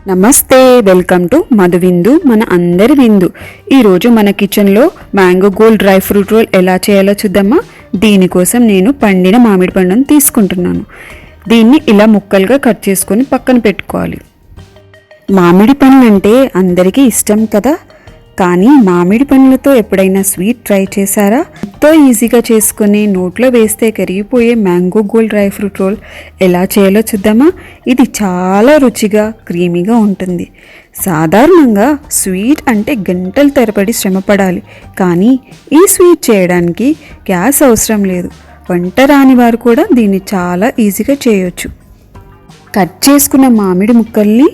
నమస్తే, welcome to Madhu విందు, మన అందరి విందు. ఈరోజు మన కిచెన్లో mango gold dry fruit roll ఎలా చేయాలో చూద్దామా. దీనికోసం నేను పండిన మామిడి పండును తీసుకుంటున్నాను. దీన్ని ఇలా ముక్కలుగా కట్ చేసుకొని పక్కన పెట్టుకోవాలి. మామిడి పండ్లు అంటే అందరికీ ఇష్టం కదా, కానీ మామిడి పండ్లతో ఎప్పుడైనా స్వీట్ ట్రై చేశారా? ఎంతో ఈజీగా చేసుకుని నోట్లో వేస్తే కరిగిపోయే mango gold dry fruit roll ఎలా చేయాలో చూద్దామా. ఇది చాలా రుచిగా క్రీమీగా ఉంటుంది. సాధారణంగా స్వీట్ అంటే గంటల తరబడి శ్రమపడాలి, కానీ ఈ స్వీట్ చేయడానికి గ్యాస్ అవసరం లేదు. వంట రాని వారు కూడా దీన్ని చాలా ఈజీగా చేయొచ్చు. కట్ చేసుకున్న మామిడి ముక్కల్ని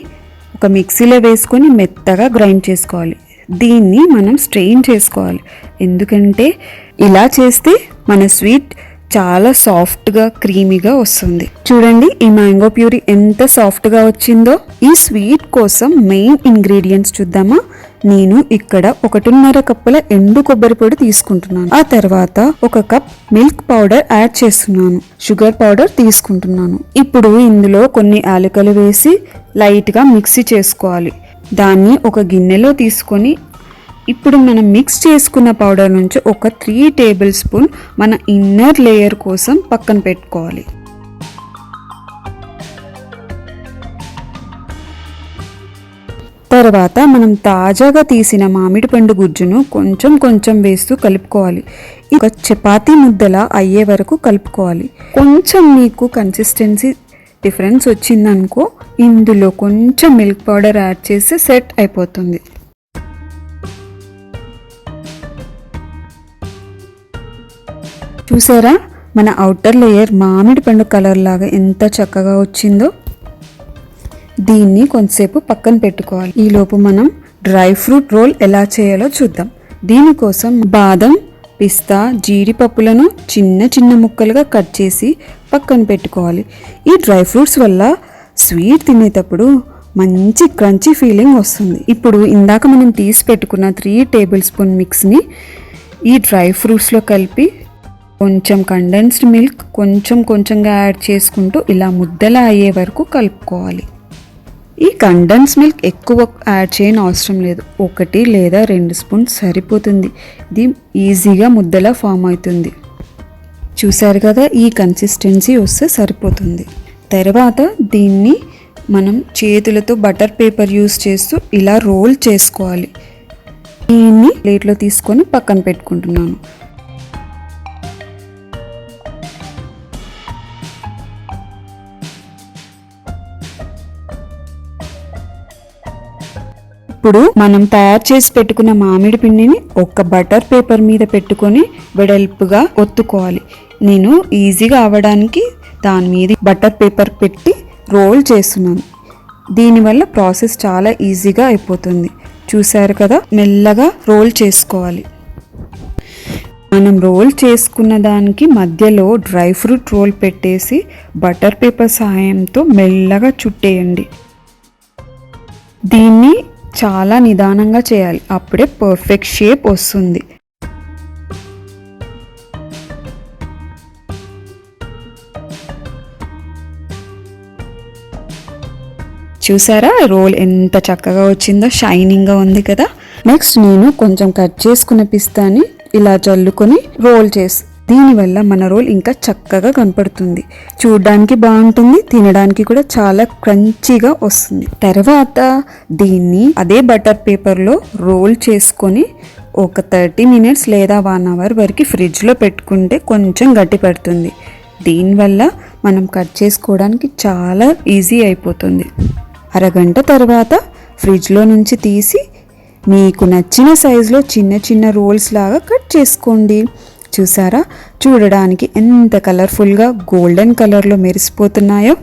ఒక మిక్సీలో వేసుకొని మెత్తగా గ్రైండ్ చేసుకోవాలి. దీన్ని మనం స్ట్రెయిన్ చేసుకోవాలి, ఎందుకంటే ఇలా చేస్తే మన స్వీట్ చాలా సాఫ్ట్గా క్రీమీగా వస్తుంది. చూడండి, ఈ మ్యాంగో ప్యూరీ ఎంత సాఫ్ట్గా వచ్చిందో. ఈ స్వీట్ కోసం మెయిన్ ఇంగ్రీడియంట్స్ చూద్దామా. నేను ఇక్కడ 1.5 కప్పుల ఎండు కొబ్బరి పొడి తీసుకుంటున్నాను. ఆ తర్వాత 1 కప్ మిల్క్ పౌడర్ యాడ్ చేస్తున్నాను. షుగర్ పౌడర్ తీసుకుంటున్నాను. ఇప్పుడు ఇందులో కొన్ని యాలకులు వేసి లైట్గా మిక్సీ చేసుకోవాలి. దాన్ని ఒక గిన్నెలో తీసుకొని ఇప్పుడు మనం మిక్స్ చేసుకున్న పౌడర్ నుంచి ఒక 3 టేబుల్ స్పూన్ మన ఇన్నర్ లేయర్ కోసం పక్కన పెట్టుకోవాలి. తర్వాత మనం తాజాగా తీసిన మామిడి పండు గుజ్జును కొంచెం కొంచెం వేస్తూ కలుపుకోవాలి. ఒక చపాతీ ముద్దలా అయ్యే వరకు కలుపుకోవాలి. కొంచెం మీకు కన్సిస్టెన్సీ డిఫరెన్స్ వచ్చిందనుకో, ఇందులో కొంచెం మిల్క్ పౌడర్ యాడ్ చేస్తే సెట్ అయిపోతుంది. చూసారా, మన అవుటర్ లేయర్ మామిడి పండు కలర్ లాగా ఎంత చక్కగా వచ్చిందో. దీన్ని కొంతసేపు పక్కన పెట్టుకోవాలి. ఈలోపు మనం డ్రై ఫ్రూట్ రోల్ ఎలా చేయాలో చూద్దాం. దీనికోసం బాదం, పిస్తా, జీడిపప్పులను చిన్న చిన్న ముక్కలుగా కట్ చేసి పక్కన పెట్టుకోవాలి. ఈ డ్రై ఫ్రూట్స్ వల్ల స్వీట్ తినేటప్పుడు మంచి క్రంచీ ఫీలింగ్ వస్తుంది. ఇప్పుడు ఇందాక మనం తీసి పెట్టుకున్న 3 టేబుల్ స్పూన్ మిక్స్ని ఈ డ్రై ఫ్రూట్స్లో కలిపి కొంచెం కండెన్స్డ్ మిల్క్ కొంచెం కొంచెంగా యాడ్ చేసుకుంటూ ఇలా ముద్దలా అయ్యే వరకు కలుపుకోవాలి. ఈ కండెన్స్ మిల్క్ ఎక్కువ యాడ్ చేయని అవసరం లేదు. 1 లేదా 2 స్పూన్స్ సరిపోతుంది. ఇది ఈజీగా ముద్దలా ఫామ్ అవుతుంది. చూసారు కదా, ఈ కన్సిస్టెన్సీ వస్తే సరిపోతుంది. తర్వాత దీన్ని మనం చేతులతో బటర్ పేపర్ యూస్ చేస్తూ ఇలా రోల్ చేసుకోవాలి. దీన్ని ప్లేట్లో తీసుకొని పక్కన పెట్టుకుంటున్నాను. ఇప్పుడు మనం తయారు చేసి పెట్టుకున్న మామిడి పిండిని ఒక బటర్ పేపర్ మీద పెట్టుకొని వెడల్పుగా ఒత్తుకోవాలి. నేను ఈజీగా అవ్వడానికి దాని మీద బటర్ పేపర్ పెట్టి రోల్ చేస్తున్నాను. దీనివల్ల ప్రాసెస్ చాలా ఈజీగా అయిపోతుంది. చూసారు కదా, మెల్లగా రోల్ చేసుకోవాలి. మనం రోల్ చేసుకున్న దానికి మధ్యలో డ్రై ఫ్రూట్ రోల్ పెట్టేసి బటర్ పేపర్ సహాయంతో మెల్లగా చుట్టేయండి. దీన్ని చాలా నిదానంగా చేయాలి, అప్పుడే పర్ఫెక్ట్ షేప్ వస్తుంది. చూసారా, రోల్ ఎంత చక్కగా వచ్చిందో, షైనింగ్గా ఉంది కదా. నెక్స్ట్ నేను కొంచెం కట్ చేసుకున్న పిస్తాని ఇలా జల్లుకొని రోల్ చేసి, దీనివల్ల మన రోల్ ఇంకా చక్కగా కనపడుతుంది. చూడడానికి బాగుంటుంది, తినడానికి కూడా చాలా క్రంచీగా వస్తుంది. తర్వాత దీన్ని అదే బటర్ పేపర్లో రోల్ చేసుకొని ఒక 30 మినిట్స్ లేదా 1 అవర్ వరకు ఫ్రిడ్జ్లో పెట్టుకుంటే కొంచెం గట్టి పడుతుంది. దీనివల్ల మనం కట్ చేసుకోవడానికి చాలా ఈజీ అయిపోతుంది. అరగంట తర్వాత ఫ్రిడ్జ్లో నుంచి తీసి మీకు నచ్చిన సైజులో చిన్న చిన్న రోల్స్ లాగా కట్ చేసుకోండి. చూసారా, చూడడానికి ఎంత కలర్ఫుల్గా గోల్డెన్ కలర్లో మెరిసిపోతున్నాయో.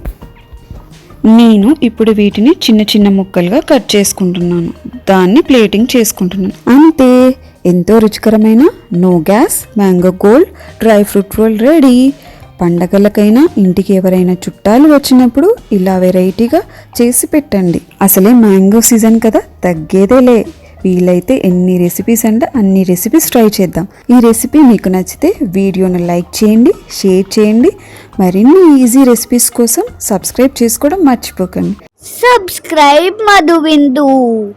నేను ఇప్పుడు వీటిని చిన్న చిన్న ముక్కలుగా కట్ చేసుకుంటున్నాను. దాన్ని ప్లేటింగ్ చేసుకుంటున్నాను. అంతే, ఎంతో రుచికరమైన no gas mango gold dry fruit roll ready. పండగలకైనా ఇంటికి ఎవరైనా చుట్టాలు వచ్చినప్పుడు ఇలా వెరైటీగా చేసి పెట్టండి. అసలే మ్యాంగో సీజన్ కదా, తగ్గేదేలే. వీలైతే ఎన్ని రెసిపీస్ అంటే అన్ని రెసిపీస్ ట్రై చేద్దాం. ఈ రెసిపీ మీకు నచ్చితే వీడియోను లైక్ చేయండి, షేర్ చేయండి. మరిన్ని ఈజీ రెసిపీస్ కోసం సబ్స్క్రైబ్ చేసుకోవడం మర్చిపోకండి. Subscribe Madhuvindu.